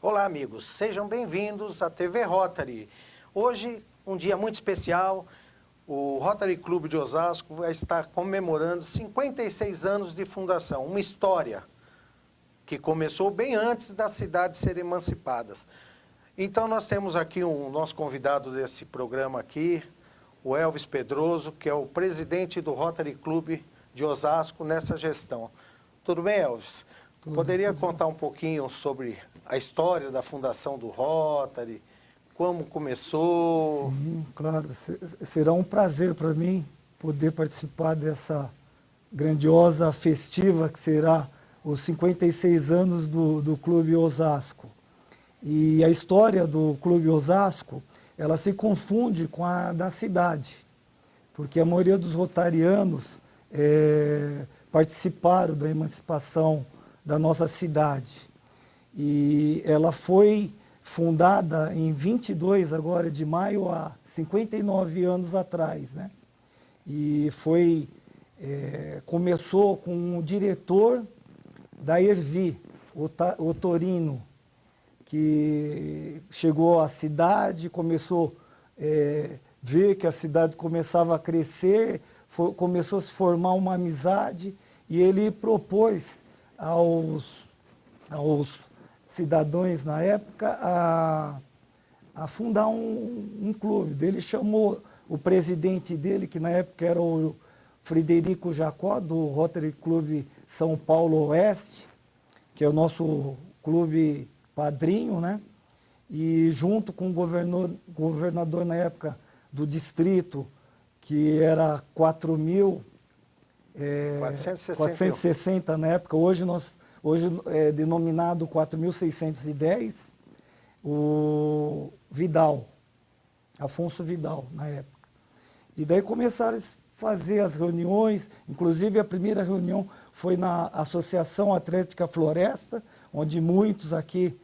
Olá, amigos. Sejam bem-vindos à TV Rotary. Hoje, um dia muito especial. O Rotary Clube de Osasco vai estar comemorando 56 anos de fundação. Uma história que começou bem antes das cidades serem emancipadas. Então, nós temos aqui o nosso convidado desse programa aqui, o Elvis Pedroso, que é o presidente do Rotary Clube de Osasco nessa gestão. Tudo bem, Elvis? Poderia contar um pouquinho sobre a história da fundação do Rotary, como começou? Sim, claro. Será um prazer para mim poder participar dessa grandiosa festiva que será os 56 anos do Clube Osasco. E a história do Clube Osasco, ela se confunde com a da cidade, porque a maioria dos rotarianos participaram da emancipação da nossa cidade. E ela foi fundada em 22 agora de maio, há 59 anos atrás, né? E começou com o diretor da Ervi, o Torino, que chegou à cidade, começou a ver que a cidade começava a crescer, começou a se formar uma amizade, e ele propôs aos cidadãos na época a fundar um clube. Ele chamou o presidente dele, que na época era o Frederico Jacó, do Rotary Clube São Paulo Oeste, que é o nosso clube padrinho, né? E junto com o governador na época do distrito, que era 4.460 na época, hoje é denominado 4.610, o Vidal, Afonso Vidal, na época. E daí começaram a fazer as reuniões, inclusive a primeira reunião foi na Associação Atlética Floresta, onde muitos aqui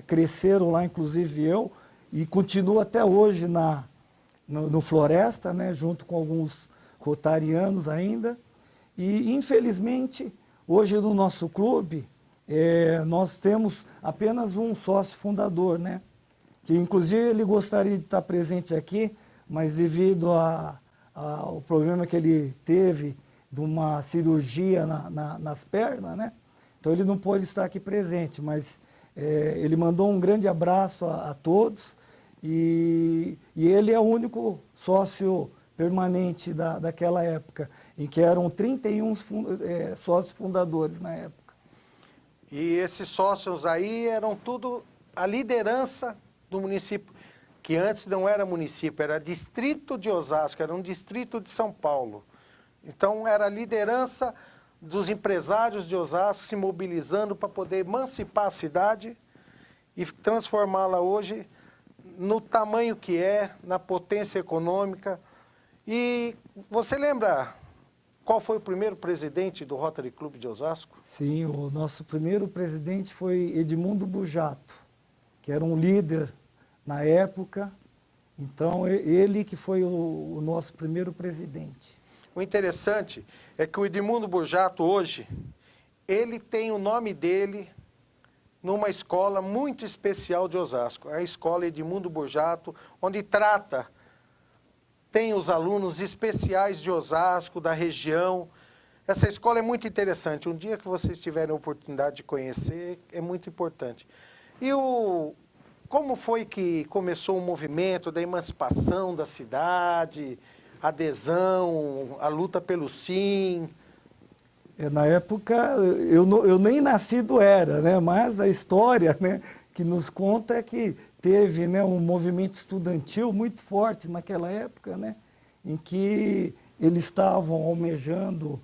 cresceram lá, inclusive eu, e continuo até hoje no Floresta, né, junto com alguns rotarianos ainda. E, infelizmente, hoje no nosso clube, nós temos apenas um sócio fundador, né? Que inclusive ele gostaria de estar presente aqui, mas devido ao problema que ele teve de uma cirurgia nas pernas, né? Então ele não pôde estar aqui presente, mas ele mandou um grande abraço a todos, e ele é o único sócio permanente daquela época, em que eram 31 sócios fundadores na época. E esses sócios aí eram tudo a liderança do município, que antes não era município, era distrito de Osasco, era um distrito de São Paulo. Então era a liderança dos empresários de Osasco se mobilizando para poder emancipar a cidade e transformá-la hoje no tamanho que é, na potência econômica. E você lembra qual foi o primeiro presidente do Rotary Clube de Osasco? Sim, o nosso primeiro presidente foi Edmundo Bujato, que era um líder na época. Então, ele que foi o nosso primeiro presidente. O interessante é que o Edmundo Bujato hoje, ele tem o nome dele numa escola muito especial de Osasco. É a escola Edmundo Bujato, onde tem os alunos especiais de Osasco, da região. Essa escola é muito interessante. Um dia que vocês tiverem a oportunidade de conhecer, é muito importante. E como foi que começou o movimento da emancipação da cidade, a adesão, a luta pelo sim? Na época, eu nem nascido era, né? Mas a história, né, que nos conta é que teve, né, um movimento estudantil muito forte naquela época, né, em que eles estavam almejando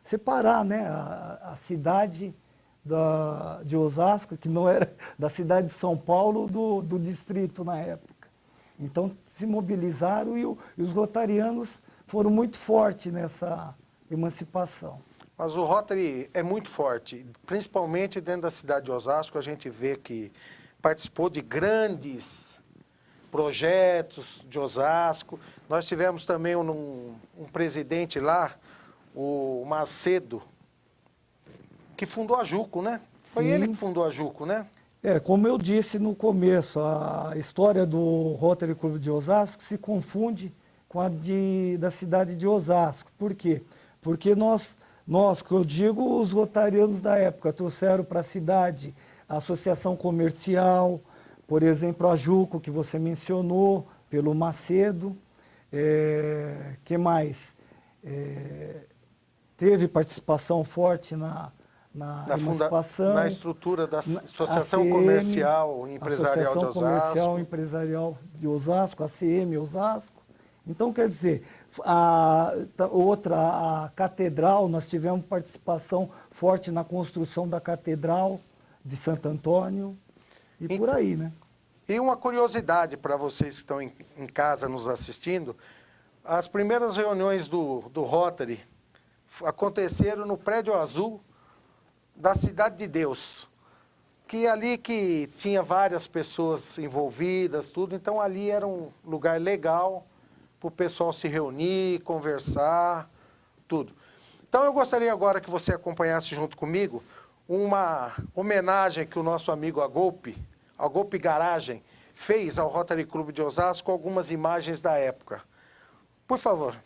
separar, né, a cidade de Osasco, que não era da cidade de São Paulo, do distrito na época. Então se mobilizaram e os rotarianos foram muito fortes nessa emancipação. Mas o Rotary é muito forte, principalmente dentro da cidade de Osasco. A gente vê que participou de grandes projetos de Osasco. Nós tivemos também um presidente lá, o Macedo, que fundou a Juco, né? Foi ele que fundou a Juco, né? Como eu disse no começo, a história do Rotary Clube de Osasco se confunde com a da cidade de Osasco. Por quê? Porque nós, que eu digo, os rotarianos da época, trouxeram para a cidade a associação comercial, por exemplo, a Juco, que você mencionou, pelo Macedo. Que mais? Teve participação forte na emancipação, na estrutura da Associação Comercial e Empresarial de Osasco. Comercial e Empresarial de Osasco, ACM Osasco. Então, quer dizer, a Catedral, nós tivemos participação forte na construção da Catedral de Santo Antônio e por aí, né? E uma curiosidade para vocês que estão em casa nos assistindo, as primeiras reuniões do Rotary aconteceram no Prédio Azul da Cidade de Deus, que ali que tinha várias pessoas envolvidas, tudo, então ali era um lugar legal para o pessoal se reunir, conversar, tudo. Então eu gostaria agora que você acompanhasse junto comigo uma homenagem que o nosso amigo Agolpe Garagem, fez ao Rotary Clube de Osasco, algumas imagens da época. Por favor.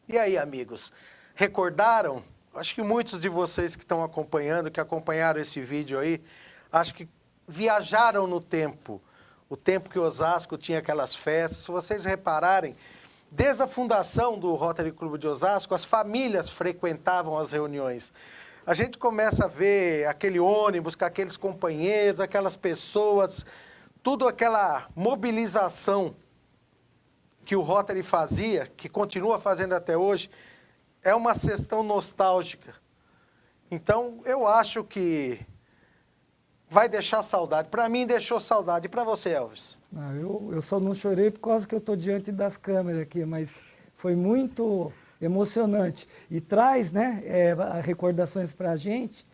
E aí, amigos, recordaram? Acho que muitos de vocês que estão acompanhando, que acompanharam esse vídeo aí, acho que viajaram no tempo, o tempo que Osasco tinha aquelas festas, se vocês repararem, desde a fundação do Rotary Clube de Osasco, as famílias frequentavam as reuniões. A gente começa a ver aquele ônibus com aqueles companheiros, aquelas pessoas, tudo aquela mobilização que o Rotary fazia, que continua fazendo até hoje, é uma questão nostálgica. Então, eu acho que vai deixar saudade. Para mim, deixou saudade. E para você, Elvis? Eu só não chorei por causa que eu estou diante das câmeras aqui, mas foi muito emocionante. E traz, né, recordações para a gente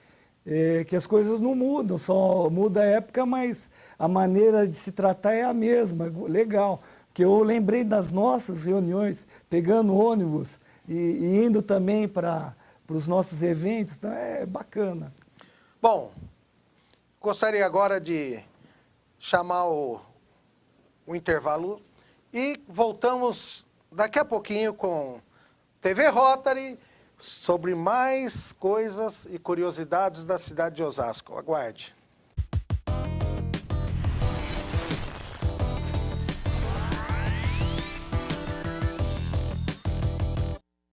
que as coisas não mudam, só muda a época, mas a maneira de se tratar é a mesma. Legal. Porque eu lembrei das nossas reuniões, pegando ônibus e indo também para os nossos eventos, então é bacana. Bom, gostaria agora de chamar o intervalo e voltamos daqui a pouquinho com TV Rotary sobre mais coisas e curiosidades da cidade de Osasco. Aguarde.